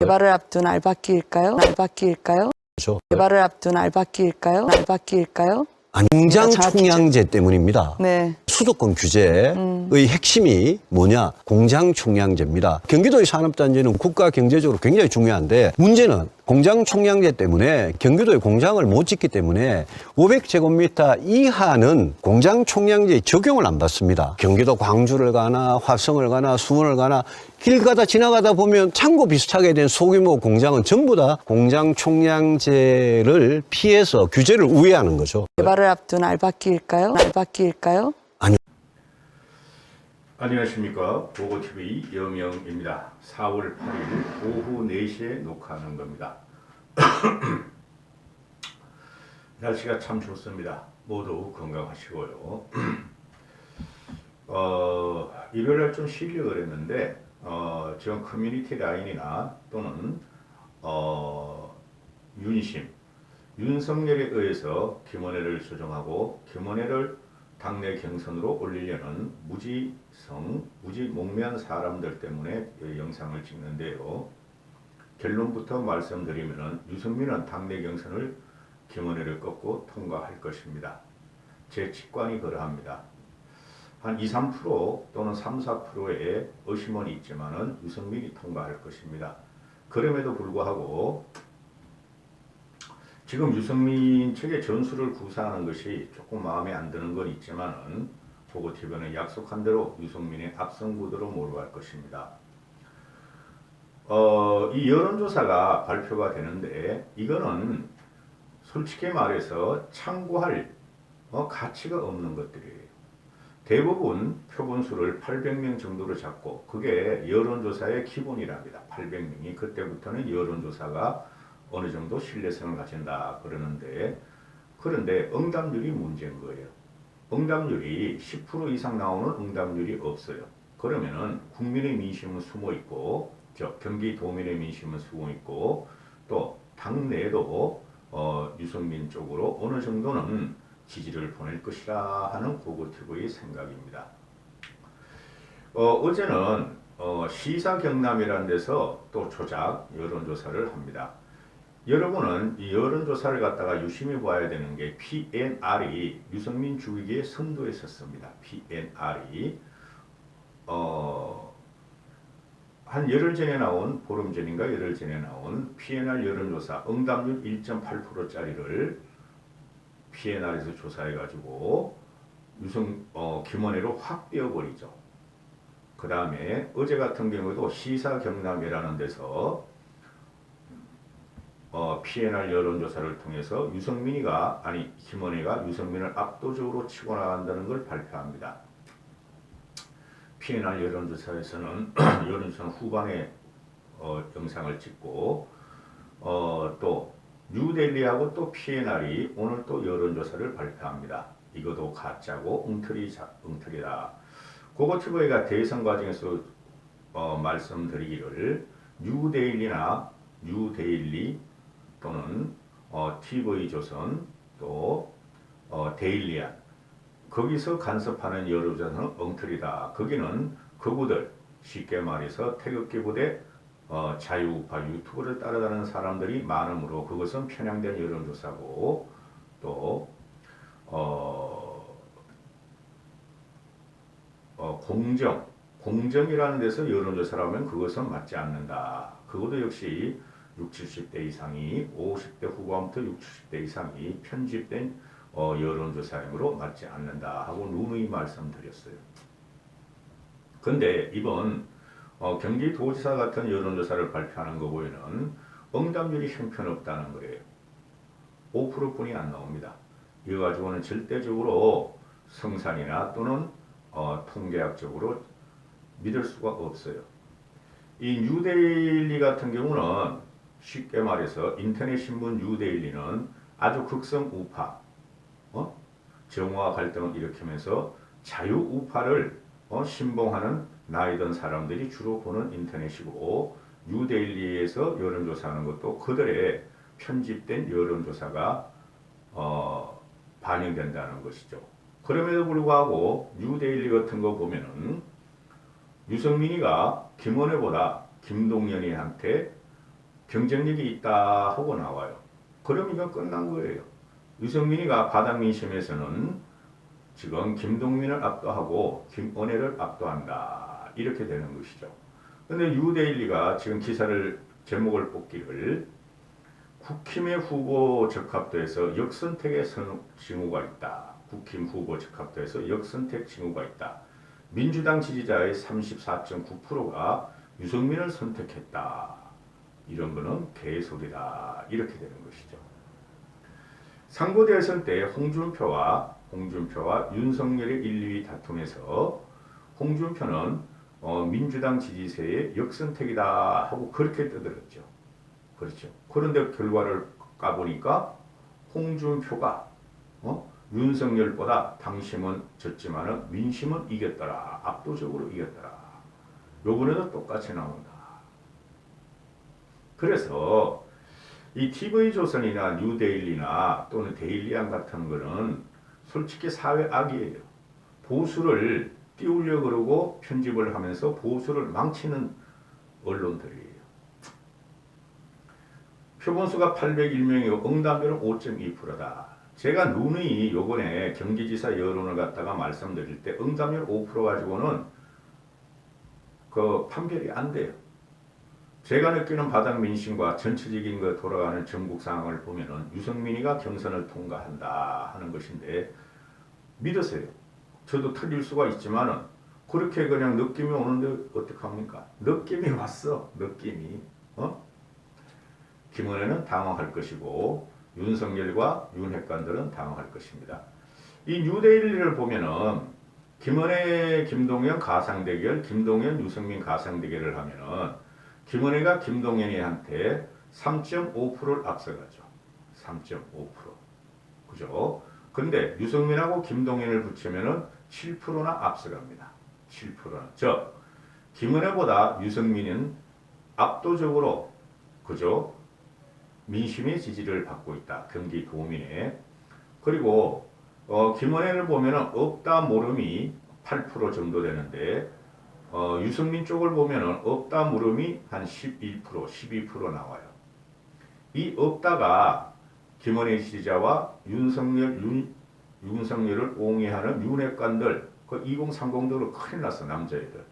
개발을 앞둔 알바끼일까요? 개발을 앞둔 알바끼일까요? 공장 총량제 때문입니다. 네. 수도권 규제의 핵심이 뭐냐? 공장 총량제입니다. 경기도의 산업단지는 국가 경제적으로 굉장히 중요한데 문제는 공장 총량제 때문에 경기도의 공장을 못 짓기 때문에 500제곱미터 이하는 공장 총량제 적용을 안 받습니다. 경기도 광주를 가나 화성을 가나 수원을 가나 길 가다 지나가다 보면 창고 비슷하게 된 소규모 공장은 전부 다 공장 총량제를 피해서 규제를 우회하는 거죠. 개발을 앞둔 알바끼일까요? 안녕하십니까. 보고TV 여명입니다. 4월 8일 오후 4시에 녹화하는 겁니다. 날씨가 참 좋습니다. 모두 건강하시고요. 일요일날 좀 쉬려고 그랬는데 지금 커뮤니티 라인이나 또는 윤석열에 의해서 김원혜를 조정하고 김원혜를 당내 경선으로 올리려는 무지몽매한 사람들 때문에 영상을 찍는데요. 결론부터 말씀드리면 유승민은 당내 경선을 김원혜를 꺾고 통과할 것입니다. 제 직관이 그러합니다. 한 2~3% 또는 3~4%의 의심은 있지만은 유승민이 통과할 것입니다. 그럼에도 불구하고 지금 유승민 측의 전술을 구사하는 것이 조금 마음에 안 드는 건 있지만은 보고TV는 약속한 대로 유승민의 앞선 구도로 몰아갈 것입니다. 이 여론조사가 발표가 되는데 이거는 솔직히 말해서 참고할 가치가 없는 것들이에요. 대부분 표본수를 800명 정도로 잡고 그게 여론조사의 기본이랍니다. 800명이 그때부터는 여론조사가 어느 정도 신뢰성을 가진다 그러는데 그런데 응답률이 문제인 거예요. 응답률이 10% 이상 나오는 응답률이 없어요. 그러면은 국민의 민심은 숨어 있고 경기도민의 민심은 숨어 있고 또 당내에도 유승민 쪽으로 어느 정도는 지지를 보낼 것이라 하는 보고TV의 생각입니다. 어제는 시사경남이라는 데서 또 조작 여론조사를 합니다. 여러분은 이 여론조사를 갖다가 유심히 봐야 되는 게 PNR이 유승민 죽이기에 선두에 섰습니다. PNR이 한 열흘 전에 나온 보름 전인가 열흘 전에 나온 PNR 여론조사 응답률 1.8%짜리를 PNR에서 조사해가지고 김원혜로 확 떼어버리죠. 그 다음에 어제 같은 경우도 시사경남이라는 데서 PNR 여론조사를 통해서 김원혜가 유승민을 압도적으로 치고 나간다는 걸 발표합니다. PNR 여론조사에서는 여론조사 후반에 영상을 찍고 또 뉴델리하고 또 PNR이 오늘 또 여론조사를 발표합니다. 이것도 가짜고 엉터리다. 보고TV가 대선 과정에서 말씀드리기를 뉴데일리 또는 TV조선 또 데일리안 거기서 간섭하는 여론조사는 엉터리다. 거기는 그구들 쉽게 말해서 태극기 부대 자유우파 유튜브를 따라가는 사람들이 많으므로 그것은 편향된 여론조사고 또 공정이라는 데서 여론조사를 하면 그것은 맞지 않는다. 그것도 역시 60, 70대 이상이 50대 후반부터 60, 70대 이상이 편집된 여론조사이므로 맞지 않는다 하고 누누이 말씀드렸어요. 근데 이번 경기도지사 같은 여론조사를 발표하는 거 보면은 응답률이 형편없다는 거예요. 5%뿐이 안 나옵니다. 이거 가지고는 절대적으로 성산이나 또는 통계학적으로 믿을 수가 없어요. 이 뉴데일리 같은 경우는 쉽게 말해서 인터넷 신문 뉴데일리는 아주 극성 우파, 정오와 갈등을 일으키면서 자유우파를 신봉하는 나이든 사람들이 주로 보는 인터넷이고 뉴데일리에서 여론조사하는 것도 그들의 편집된 여론조사가 반영된다는 것이죠. 그럼에도 불구하고 뉴데일리 같은 거 보면은 유승민이가 김동연이한테 경쟁력이 있다 하고 나와요. 그럼 이건 끝난 거예요. 유승민이가 바닥 민심에서는 지금 김동민을 압도하고 김은혜를 압도한다. 이렇게 되는 것이죠. 근데 유데일리가 지금 기사를 제목을 뽑기를 국힘의 후보 적합도에서 역선택의 징후가 있다. 국힘 후보 적합도에서 역선택 징후가 있다. 민주당 지지자의 34.9%가 유승민을 선택했다. 이런 거는 개소리다. 이렇게 되는 것이죠. 상고 대선 때 홍준표와 윤석열의 1, 2위 다툼에서 홍준표는 민주당 지지세의 역선택이다 하고 그렇게 떠들었죠. 그렇죠. 그런데 결과를 까보니까 홍준표가 윤석열보다 당심은 졌지만은 민심은 이겼더라. 압도적으로 이겼더라. 요번에도 똑같이 나온다. 그래서 이 TV조선이나 뉴데일리나 또는 데일리안 같은 거는 솔직히 사회 악이에요. 보수를 띄우려 그러고 편집을 하면서 보수를 망치는 언론들이에요. 표본수가 801명이고 응답률은 5.2%다. 제가 누누이 요번에 경기지사 여론을 갖다가 말씀드릴 때 응답률 5% 가지고는 그 판별이 안 돼요. 제가 느끼는 바닥 민심과 전체적인 거 돌아가는 전국 상황을 보면은 유승민이가 경선을 통과한다 하는 것인데 믿으세요. 저도 틀릴 수가 있지만은 그렇게 그냥 느낌이 오는데 어떡합니까? 느낌이 왔어. 느낌이. 김은혜는 당황할 것이고 윤석열과 윤핵관들은 당황할 것입니다. 이 뉴데일리를 보면은 김은혜, 김동연 가상대결, 김동연, 유승민 가상대결을 하면은 김은혜가 김동연이한테 3.5%를 앞서가죠. 3.5%. 그죠? 근데 유승민하고 김동연을 붙이면은 7%나 앞서갑니다. 7%나. 즉, 김은혜보다 유승민은 압도적으로, 그죠? 민심의 지지를 받고 있다. 경기 도민에. 그리고 김은혜를 보면은 없다 모름이 8% 정도 되는데 유승민 쪽을 보면은 없다 물음이 한 11%, 12% 나와요. 이 없다가 김은혜 지지자와 윤석열을 옹호하는 윤핵관들, 그 2030들은 큰일 났어, 남자애들.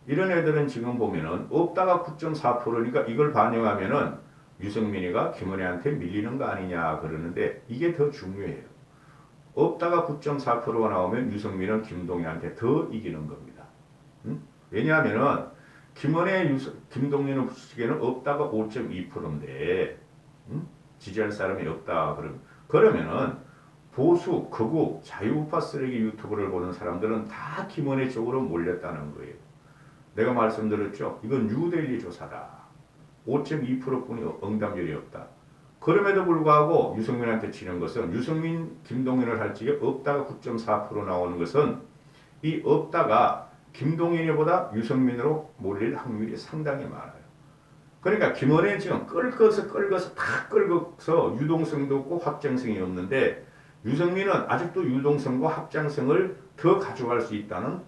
이런 애들은 지금 보면은 없다가 9.4%니까 이걸 반영하면은 유승민이가 김은혜한테 밀리는 거 아니냐 그러는데 이게 더 중요해요. 없다가 9.4%가 나오면 유승민은 김동연한테 더 이기는 겁니다. 왜냐하면은 김은혜, 김동연을 붙이기에는 없다가 5.2%인데 지지할 사람이 없다 그러면은 보수, 극우, 자유우파 쓰레기 유튜브를 보는 사람들은 다 김은혜 쪽으로 몰렸다는 거예요. 내가 말씀드렸죠. 이건 뉴데일리 조사다. 5.2%뿐이 응답률이 없다. 그럼에도 불구하고 유승민한테 치는 것은 유승민, 김동연을 할 적에 없다가 9.4% 나오는 것은 이 없다가 김동연이보다 유승민으로 몰릴 확률이 상당히 많아요. 그러니까 김은혜 지금 끌어서 다 끌어서 유동성도 없고 확장성이 없는데 유승민은 아직도 유동성과 확장성을 더 가져갈 수 있다는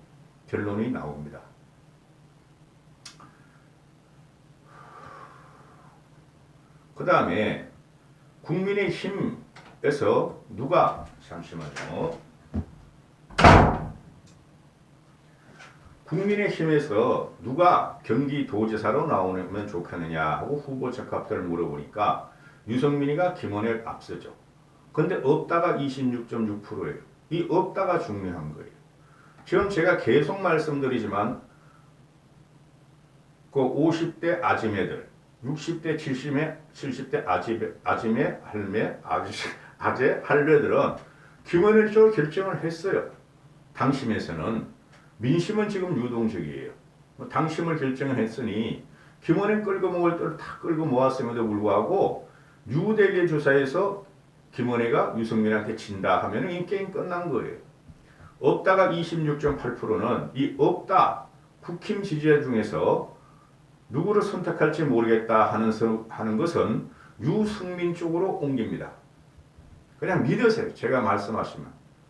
결론이 나옵니다. 그 다음에 국민의힘에서 누가 잠시만요. 국민의힘에서 누가 경기도지사로 나오면 좋겠느냐 하고 후보 적합도를 물어보니까 유승민이가 김은혜를 앞서죠. 근데 없다가 26.6%예요. 이 없다가 중요한 거예요. 지금 제가 계속 말씀드리지만 그 50대 아지매들 60대, 70대 아지매, 할매, 아재, 할매들은 김은혜 쪽으로 결정을 했어요. 당심에서는. 민심은 지금 유동적이에요. 당심을 결정을 했으니 김은혜 끌고 먹을 때를 다 끌고 모았음에도 불구하고 뉴델리 조사에서 김은혜가 유승민한테 진다 하면 이 게임 끝난 거예요. 없다가 26.8%는 이 없다 국힘 지지자 중에서 누구를 선택할지 모르겠다 하는 것은 유승민 쪽으로 옮깁니다. 그냥 믿으세요. 제가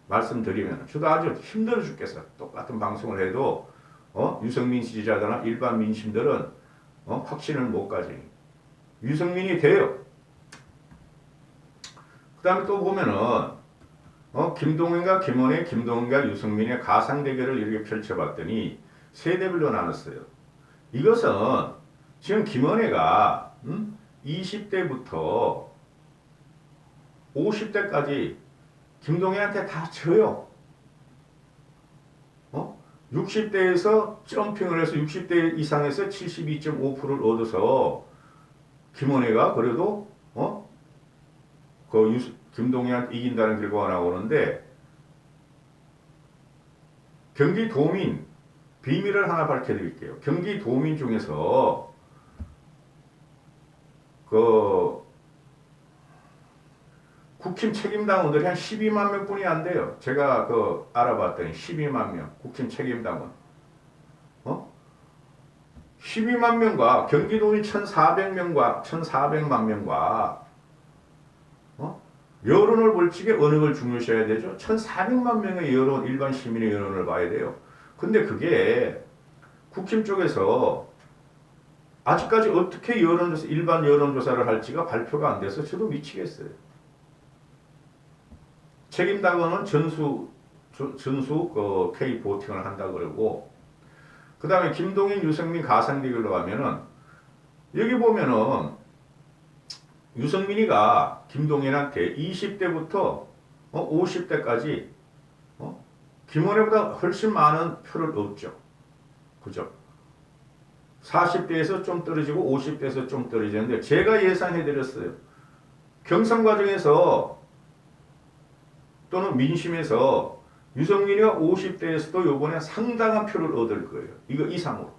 말씀드리면 저도 아주 힘들어 죽겠어. 똑같은 방송을 해도 유승민 지지자들이나 일반 민심들은 확신을 못 가지니 유승민이 돼요. 그 다음에 또 보면은 김동연과 김원혜, 김동연과 유승민의 가상 대결을 이렇게 펼쳐봤더니 세대별로 나눴어요. 이것은 지금 김원혜가 20대부터 50대까지 김동연한테 다 져요. 60대에서 점핑을 해서 60대 이상에서 72.5%를 얻어서 김원혜가 그래도 김동연한테 이긴다는 결과가 나오는데, 경기도민 비밀을 하나 밝혀드릴게요. 경기도민 중에서 국힘 책임당원들이 한 12만 명뿐이 안 돼요. 제가 알아봤더니 12만 명 국힘 책임당원. 12만 명과 경기도민 1,400만 명과 여론을 볼 적에 어느 걸 중요시해야 되죠? 1,400만 명의 여론, 일반 시민의 여론을 봐야 돼요. 근데 그게 국힘 쪽에서 아직까지 어떻게 일반 여론조사를 할지가 발표가 안 돼서 저도 미치겠어요. 책임당원은 전수 K 보팅을 한다 그러고, 그 다음에 김동연, 유승민 가상 대결로 가면은 여기 보면은 유승민이가 김동연한테 20대부터 50대까지 김원혜보다 훨씬 많은 표를 얻죠. 그죠? 40대에서 좀 떨어지고 50대에서 좀 떨어지는데, 제가 예상해드렸어요. 경선 과정에서 또는 민심에서 유승민이가 50대에서도 요번에 상당한 표를 얻을 거예요. 이거 이상으로.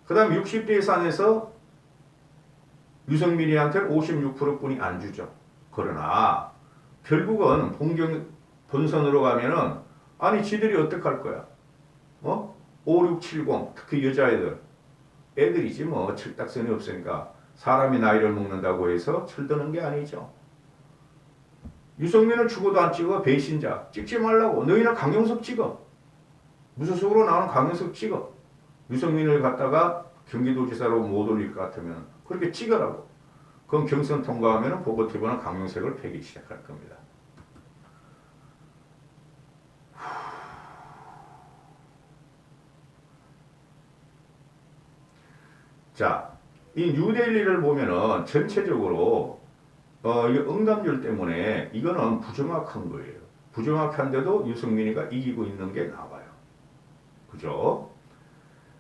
그 다음 60대 예산에서 유승민이한테는 56%뿐이 안 주죠. 그러나 결국은 본선으로 가면은 아니 지들이 어떡할 거야? 5, 6, 70 특히 여자애들 애들이지 뭐 철딱선이 없으니까 사람이 나이를 먹는다고 해서 철드는 게 아니죠. 유승민은 죽어도 안 찍어. 배신자 찍지 말라고. 너희는 강용석 찍어. 무소속으로 나오는 강용석 찍어. 유승민을 갖다가 경기도지사로 못 올릴 것 같으면 그렇게 찍으라고. 그럼 경선 통과하면 보고티브는 강용석을 패기 시작할 겁니다. 자, 이 뉴데일리를 보면은 전체적으로 이 응답률 때문에 이거는 부정확한 거예요. 부정확한데도 유승민이가 이기고 있는 게 나와요. 그죠?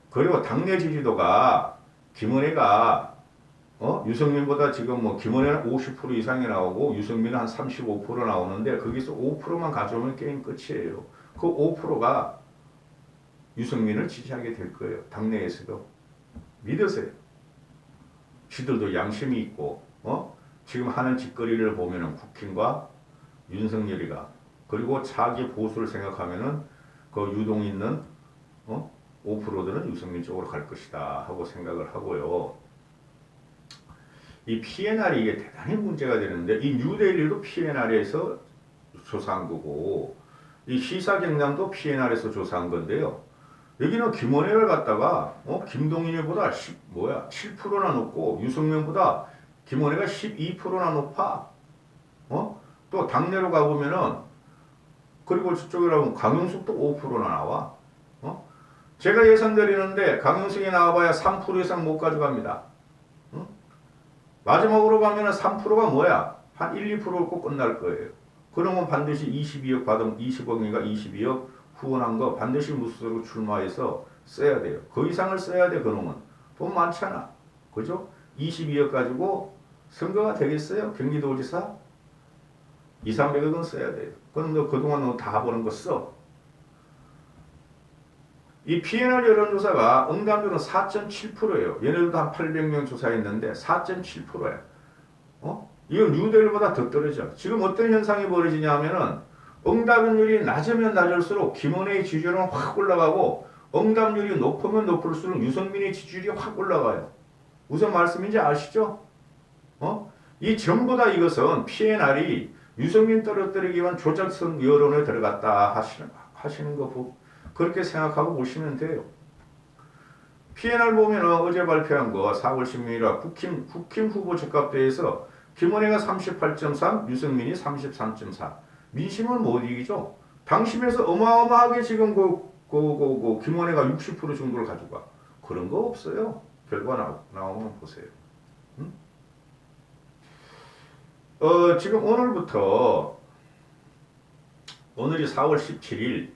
그리고 당내 지지도가 김은혜가 유승민보다 지금 뭐 김은혜는 50% 이상이 나오고 유승민은 한 35% 나오는데 거기서 5%만 가져오면 게임 끝이에요. 그 5%가 유승민을 지지하게 될 거예요. 당내에서도. 믿으세요. 지들도 양심이 있고 지금 하는 짓거리를 보면은 국힘과 윤석열이가 그리고 자기 보수를 생각하면은 그 유동 있는 5%들은 유승민 쪽으로 갈 것이다 하고 생각을 하고요. 이 PNR이 이게 대단히 문제가 되는데 이 뉴데일리도 PNR에서 조사한 거고 이 시사경남도 PNR에서 조사한 건데요. 여기는 김원혜를 갖다가 김동인보다 7%나 높고 유승민보다 김원혜가 12%나 높아. 또 당내로 가보면은 그리고 저쪽이라면 강용석도 5%나 나와. 제가 예상드리는데 강용석이 나와봐야 3% 이상 못 가져갑니다. 마지막으로 가면은 3%가 뭐야? 한 1, 2% 얻고 끝날 거예요. 그러면 반드시 22억 받으면 20억인가 22억 후원한 거 반드시 무소속으로 출마해서 써야 돼요. 그 이상을 써야 돼. 그놈은 돈 많잖아. 그죠? 22억 가지고 선거가 되겠어요? 경기도지사? 2, 300억은 써야 돼요. 그럼 너 그동안 너 다 버는 거 써. 이 PNR 여론조사가 응답률은 4.7%예요. 얘네들도 한 800명 조사했는데 4.7%야. 이건 뉴데일보다 더 떨어져. 지금 어떤 현상이 벌어지냐 하면은 응답률이 낮으면 낮을수록 김원혜의 지지율은 확 올라가고 응답률이 높으면 높을수록 유승민의 지지율이 확 올라가요. 무슨 말씀인지 아시죠? 이 전부 다 이것은 PNR이 유승민 떨어뜨리기 위한 조작성 여론에 들어갔다 하시는 거 그렇게 생각하고 보시면 돼요. PNR 보면 어제 발표한 거 4월 16일 국힘 후보 적합대회에서 김원혜가 38.3, 유승민이 33.4. 민심은 못 이기죠. 당심에서 어마어마하게 지금 김원혜가 60% 정도를 가지고 가. 그런 거 없어요. 결과 나오면 보세요. 응? 지금 오늘부터 오늘이 4월 17일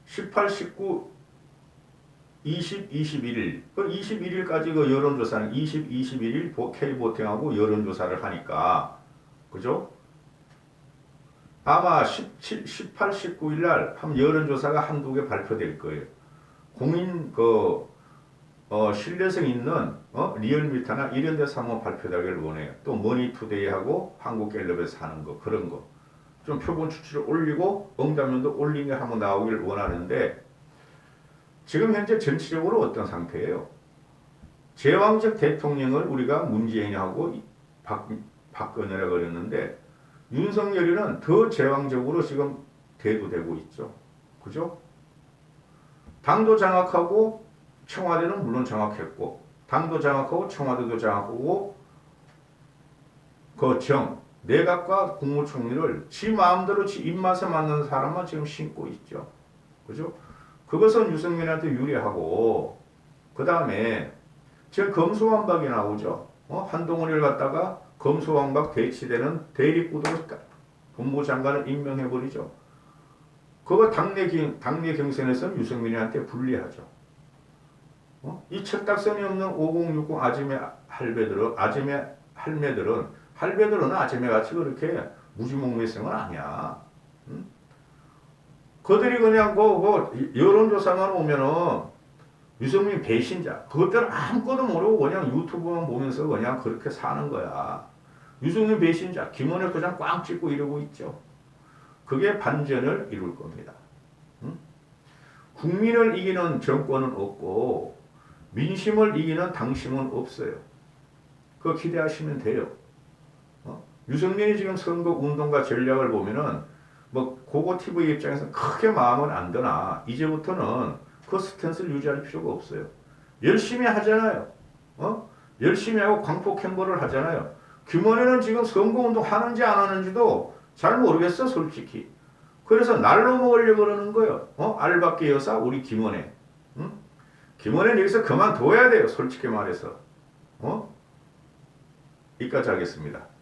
18, 19, 20, 21일 그 21일까지 그 여론조사는 20, 21일 K보팅하고 여론조사를 하니까 그죠? 아마 17, 18, 19일 날 한 여론조사가 한두 개 발표될 거예요. 공인 신뢰성 있는 리얼미터나 이런 데서 한번 발표되기를 원해요. 또 머니투데이하고 한국갤럽에서 하는 거 그런 거 좀 표본 수치를 올리고 응답률도 올리게 한번 나오길 원하는데 지금 현재 전체적으로 어떤 상태예요? 제왕적 대통령을 우리가 문재인하고 박근혜라고 그랬는데 윤석열이는 더 제왕적으로 지금 대두되고 있죠. 그죠? 당도 장악하고 청와대는 물론 장악했고 당도 장악하고 청와대도 장악하고 내각과 국무총리를 지 마음대로 지 입맛에 맞는 사람만 지금 신고 있죠. 그죠? 그것은 유승민한테 유리하고 그 다음에 지금 검수완박이 나오죠. 한동훈을 갖다가 검수완박 대치되는 대립구도로 법무장관을 임명해버리죠. 그거 당내 경선에서는 유승민한테 불리하죠. 이 철딱선이 없는 5060 아지매 할배들은 아지매같이 그렇게 무지몽매성은 아니야. 응? 그들이 그냥 여론조사만 오면은 유승민 배신자 그것들은 아무것도 모르고 그냥 유튜브만 보면서 그냥 그렇게 사는 거야. 유승민 배신자 김원혜 그냥 꽝 찍고 이러고 있죠. 그게 반전을 이룰 겁니다. 응? 국민을 이기는 정권은 없고 민심을 이기는 당심은 없어요. 그거 기대하시면 돼요. 유승민이 지금 선거 운동과 전략을 보면은 고고 TV 입장에서 크게 마음은 안 드나 이제부터는 그 스탠스를 유지할 필요가 없어요. 열심히 하잖아요. 열심히 하고 광폭 행보를 하잖아요. 김원혜는 지금 선거운동 하는지 안 하는지도 잘 모르겠어 솔직히. 그래서 날로 먹으려고 그러는 거예요. 알박기 여사 우리 김원혜. 응? 김원혜는 여기서 그만둬야 돼요. 솔직히 말해서. 여기까지 하겠습니다.